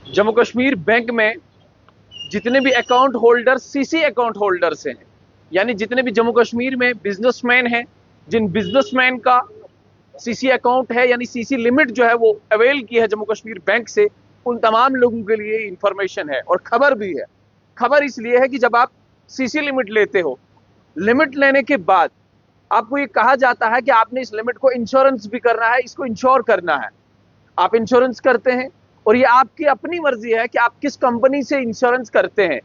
Jammu Kashmir bank में जितने भी account holder CC account holders हैं, यानी जितने भी जम्मू कश्मीर में बिजनेसमैन हैं, जिन बिजनेसमैन का सीसी अकाउंट है यानी सीसी लिमिट जो है वो अवेल की है जम्मू कश्मीर बैंक से, उन तमाम लोगों के लिए इंफॉर्मेशन है और खबर भी है। खबर इसलिए है कि जब आप सीसी लिमिट लेते हो, लिमिट लेने के बाद आपको ये कहा जाता है कि आपने इस लिमिट को इंश्योरेंस भी करना है, इसको इंश्योर करना है। आप इंश्योरेंस करते हैं और ये आपकी अपनी मर्जी है कि आप किस कंपनी से इंश्योरेंस करते हैं।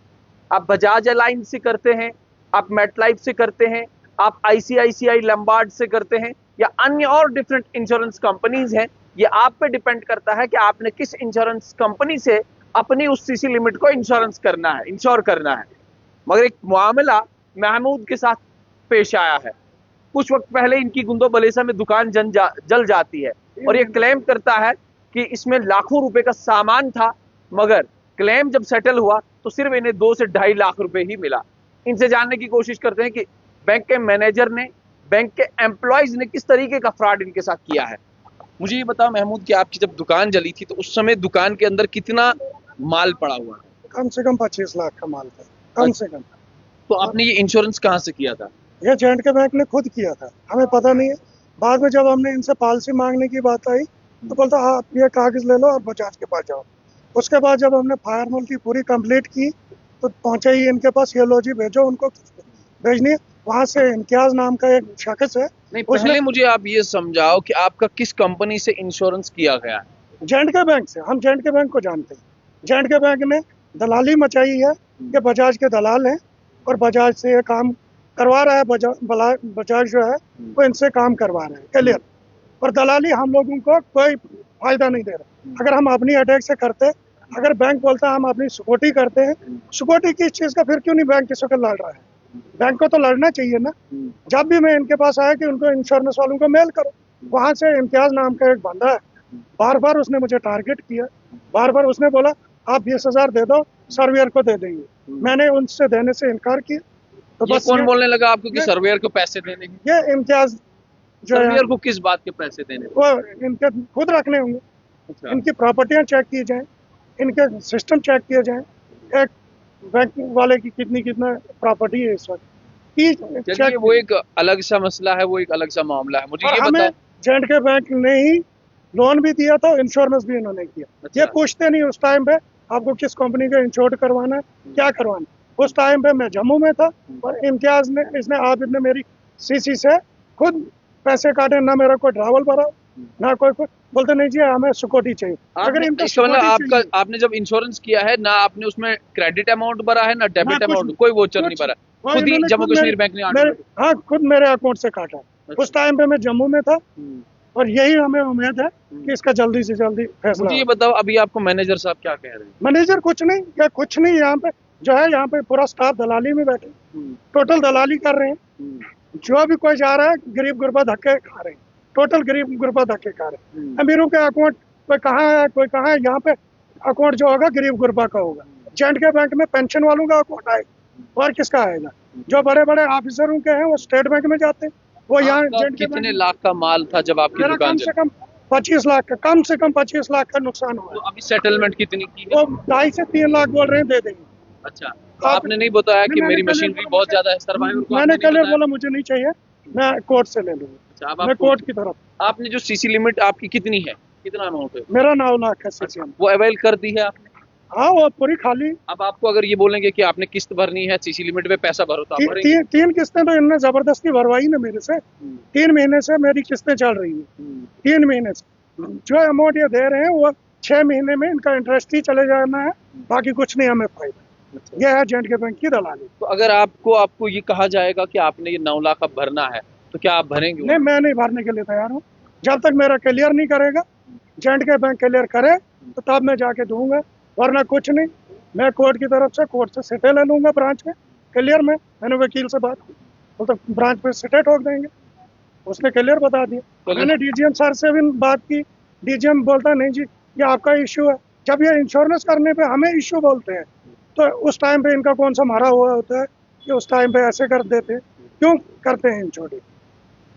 आप बजाज अलायंस से करते हैं, आप मेटलाइफ से करते हैं, आप आईसीआईसीआई लंबार्ड से करते हैं या अन्य और डिफरेंट इंश्योरेंस कंपनीज हैं। ये आप पे डिपेंड करता है कि आपने किस इंश्योरेंस कंपनी से अपनी उस सीसी लिमिट को इंश्योर करना है। मगर एक मामला महमूद के साथ पेश आया है। कुछ वक्त पहले इनकी गुंदो बलेसा में दुकान जल जाती है और ये क्लेम करता है कि इसमें लाखों रुपए का सामान था, मगर क्लेम जब सेटल हुआ तो सिर्फ इन्हें 2 से 2.5 लाख रुपए ही मिला। इनसे जानने की कोशिश करते हैं कि बैंक के मैनेजर ने, बैंक के एम्प्लॉयज ने किस तरीके का फ्रॉड इनके साथ किया है। मुझे ये बताओ महमूद कि आपकी जब दुकान जली थी तो उस समय दुकान के अंदर कितना माल पड़ा हुआ है? कम से कम 25 लाख का माल था, कम से कम। तो आपने ये इंश्योरेंस कहाँ से किया था? ये J&K बैंक ने खुद किया था, हमें पता नहीं है। बाद में जब हमने इनसे पॉलिसी मांगने की बात आई तो बोलता आप ये कागज ले लो और बजाज के पास जाओ। उसके बाद जब हमने फायरमॉल की पूरी कंप्लीट की तो पहुंचे ही इनके पास, ये लो जी भेजो, उनको भेजनी है। वहां से इम्तियाज नाम का एक शख्स है। नहीं, पहले मुझे आप ये समझाओ कि आपका किस कंपनी से इंश्योरेंस किया गया है? J&K बैंक से। हम J&K बैंक को जानते हैं। J&K बैंक ने दलाली मचाई है कि बजाज के दलाल हैं और बजाज से ये काम करवा रहा है। बजाज जो है वो इनसे काम करवा रहे हैं, क्लियर। और दलाली हम लोगों को कोई फायदा नहीं दे रहा। अगर हम अपनी अटैक से करते, अगर बैंक बोलता है हम अपनी सिक्योरिटी करते हैं, सिक्योरिटी किस चीज़ का, फिर क्यों नहीं बैंक किसी को लड़ रहा है? बैंक को तो लड़ना चाहिए ना। जब भी मैं इनके पास आया कि उनको इंश्योरेंस वालों को मेल करो, वहां से इम्तियाज नाम का एक बंदा है, बार बार उसने मुझे टारगेट किया। बार बार उसने बोला आप 20,000 दे दो, सर्वेयर को दे देंगे। मैंने उनसे देने से इनकार किया। तो बस कौन बोलने लगा आपको कि सर्वेयर को पैसे देने हैं? ये इम्तियाज जो है, सर्वेयर को किस बात के पैसे देने? वो इनके खुद रखने होंगे। अच्छा। इनकी प्रॉपर्टियां चेक की जाए, इनके सिस्टम चेक किए जाए, एक बैंक वाले की कितना प्रॉपर्टी है इस वक्त। चलिए, वो एक अलग सा मसला है, वो एक अलग सा मामला है। मुझे ये बताओ, J&K बैंक ने ही लोन भी दिया था, इंश्योरेंस भी इन्होंने किया। अच्छा। ये पूछते नहीं उस टाइम पे आपको किस कंपनी का इंश्योर करवाना है, क्या करवाना है। उस टाइम पे मैं जम्मू में था और इम्तियाज ने, इसने आप इतने मेरी सीसी से खुद पैसे काटे, ना मेरा कोई ट्रैवल भरा, ना कोई बोलते नहीं जी हमें सिक्योरिटी चाहिए। अगर इनका मतलब आपने जब इंश्योरेंस किया है ना, आपने उसमें क्रेडिट अमाउंट भरा है ना डेबिट अमाउंट, कोई वोचर नहीं भरा, खुद ही जम्मू कश्मीर बैंक ने? हाँ, खुद मेरे अकाउंट से काटा। उस टाइम पे मैं जम्मू में था और यही हमें उम्मीद है कि इसका जल्दी से जल्दी फैसला। मुझे ये बताओ, अभी आपको मैनेजर साहब क्या कह रहे हैं? मैनेजर कुछ नहीं, यहाँ पे जो है, यहाँ पे पूरा स्टाफ दलाली में बैठे, टोटल दलाली कर रहे हैं। जो भी कोई जा रहा है गरीब गुरबा धक्के खा रहे हैं, टोटल गरीब गुरबा धक्के खा रहे हैं। अमीरों के अकाउंट कोई कहाँ है, कोई कहाँ है। यहाँ पे अकाउंट जो होगा गरीब गुरबा का होगा। J&K बैंक में पेंशन वालों का अकाउंट आएगा और किसका आएगा? जो बड़े बड़े ऑफिसरों के हैं वो स्टेट बैंक में जाते हैं। वो यहाँ कितने लाख का माल था जब आपकी दुकान? कम से कम 25 लाख का, कम से कम 25 लाख का नुकसान हुआ। तो अभी सेटलमेंट कितनी की? वो 2.5 से 3 लाख बोल रहे हैं, दे देंगे। अच्छा, तो आपने नहीं बताया कि मेरी मशीनरी बहुत ज्यादा है? सर्वाइवर को मैंने कल बोला मुझे नहीं चाहिए, मैं कोर्ट से ले लूंगा। अच्छा, मैं कोर्ट की तरफ। आपने जो सीसी लिमिट आपकी कितनी है, कितना अमाउंट है? मेरा 9 लाख है सीसी। वो अवेल कर दी है आपने? हाँ, वो पूरी खाली। अब आपको अगर ये बोलेंगे कि आपने किस्त भरनी है, सीसी लिमिट पे पैसा भरो, तो आप भरेंगे? 3 किस्तें तो इनने जबरदस्ती भरवाई ना मेरे से। 3 महीने से मेरी किस्तें चल रही हैं। 3 महीने से जो अमाउंट ये दे रहे हैं वो 6 महीने में इनका इंटरेस्ट ही चले जाना है, बाकी कुछ नहीं हमें फायदा। यह है J&K बैंक की दलाली। तो अगर आपको ये कहा जाएगा कि आपने ये 9 लाख अब भरना है, तो क्या आप भरेंगे? नहीं, मैं नहीं भरने के लिए तैयार हूँ। जब तक मेरा क्लियर नहीं करेगा, J&K बैंक क्लियर करे तो तब मैं जाके दूंगा, वरना कुछ नहीं। मैं कोर्ट की तरफ से, कोर्ट से सिटे ले लूंगा ब्रांच में क्लियर में। मैंने वकील से बात की, तो ब्रांच पे सिटे ठोक देंगे। उसने क्लियर बता दिया। मैंने DGM सर से भी बात की, DGM बोलता नहीं जी ये आपका इश्यू है। जब ये इंश्योरेंस करने पे हमें इश्यू बोलते हैं तो उस टाइम पे इनका कौन सा मारा हुआ होता है कि उस टाइम पे ऐसे कर देते? क्यों करते हैं इन छोटे?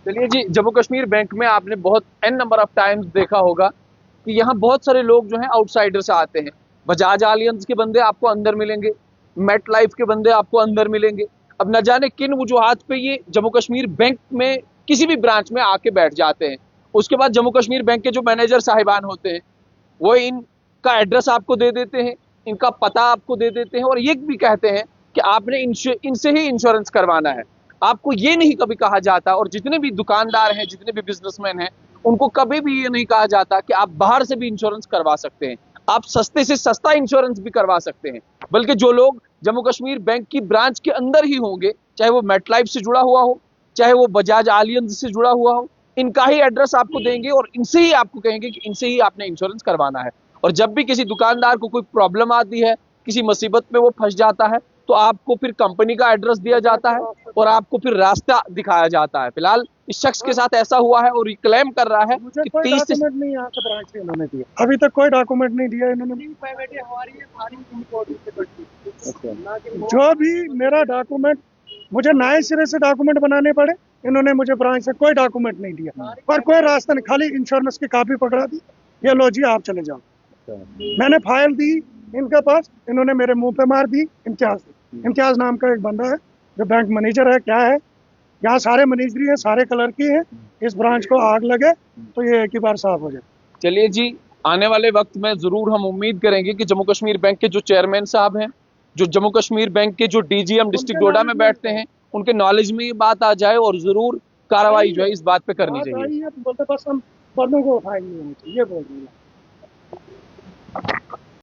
चलिए जी, जम्मू कश्मीर बैंक में आपने बहुत n नंबर ऑफ टाइम्स देखा होगा कि यहाँ बहुत सारे लोग जो हैं आउटसाइडर से आते हैं। बजाज आलियंस के बंदे आपको अंदर मिलेंगे, मेट लाइफ के बंदे आपको अंदर मिलेंगे। अब न जाने किन वजूहात पे ये जम्मू कश्मीर बैंक में किसी भी ब्रांच में आके बैठ जाते हैं। उसके बाद जम्मू कश्मीर बैंक के जो मैनेजर साहिबान होते हैं वो इनका एड्रेस आपको दे देते हैं, इनका पता आपको दे देते हैं और ये भी कहते हैं कि आपने इनसे ही इंश्योरेंस करवाना है। आपको ये नहीं कभी कहा जाता, और जितने भी दुकानदार हैं, जितने भी बिजनेसमैन हैं, उनको कभी भी ये नहीं कहा जाता कि आप बाहर से भी इंश्योरेंस करवा सकते हैं, आप सस्ते से सस्ता इंश्योरेंस भी करवा सकते हैं। बल्कि जो लोग जम्मू कश्मीर बैंक की ब्रांच के अंदर ही होंगे, चाहे वो मेट लाइफ से जुड़ा हुआ हो, चाहे वो बजाज आलियंस से जुड़ा हुआ हो, इनका ही एड्रेस आपको देंगे और इनसे ही आपको कहेंगे कि इनसे ही आपने इंश्योरेंस करवाना है। और जब भी किसी दुकानदार को कोई प्रॉब्लम आती है, किसी मुसीबत में वो फंस जाता है, तो आपको फिर कंपनी का एड्रेस दिया जाता है और आपको फिर रास्ता दिखाया जाता है। फिलहाल इस शख्स के साथ ऐसा हुआ है और ये क्लेम कर रहा है मुझे कि कोई 30 डॉक्यूमेंट नहीं यहाँ से ब्रांच से इन्होंने दिया, अभी तक कोई डॉक्यूमेंट नहीं दिया इन्होंने। जो भी मेरा डॉक्यूमेंट मुझे नए सिरे से डॉक्यूमेंट बनाने पड़े, इन्होंने मुझे ब्रांच से कोई डॉक्यूमेंट नहीं दिया और कोई रास्ता नहीं, खाली इंश्योरेंस की कॉपी पकड़ा दी, ये लो जी आप चले जाओ। मैंने फाइल दी इनके पास, इन्होंने मेरे मुंह पे मार दी। इम्तियाज नाम का एक बंदा है जो बैंक मैनेजर है, क्या है, यहाँ सारे मैनेजरी हैं, सारे कलर की हैं, इस ब्रांच को आग लगे तो ये एक ही बार साफ हो जाए। चलिए जी, आने वाले वक्त में जरूर हम उम्मीद करेंगे कि जम्मू कश्मीर बैंक के जो चेयरमैन साहब हैं, जो जम्मू कश्मीर बैंक के जो डीजीएम डिस्ट्रिक्ट डोडा में बैठते हैं, उनके नॉलेज में ये बात आ जाए और जरूर कार्रवाई जो है इस बात पे करनी चाहिए। बोलते बस हम बंदों को उठाएंगे, ये बोल रही है।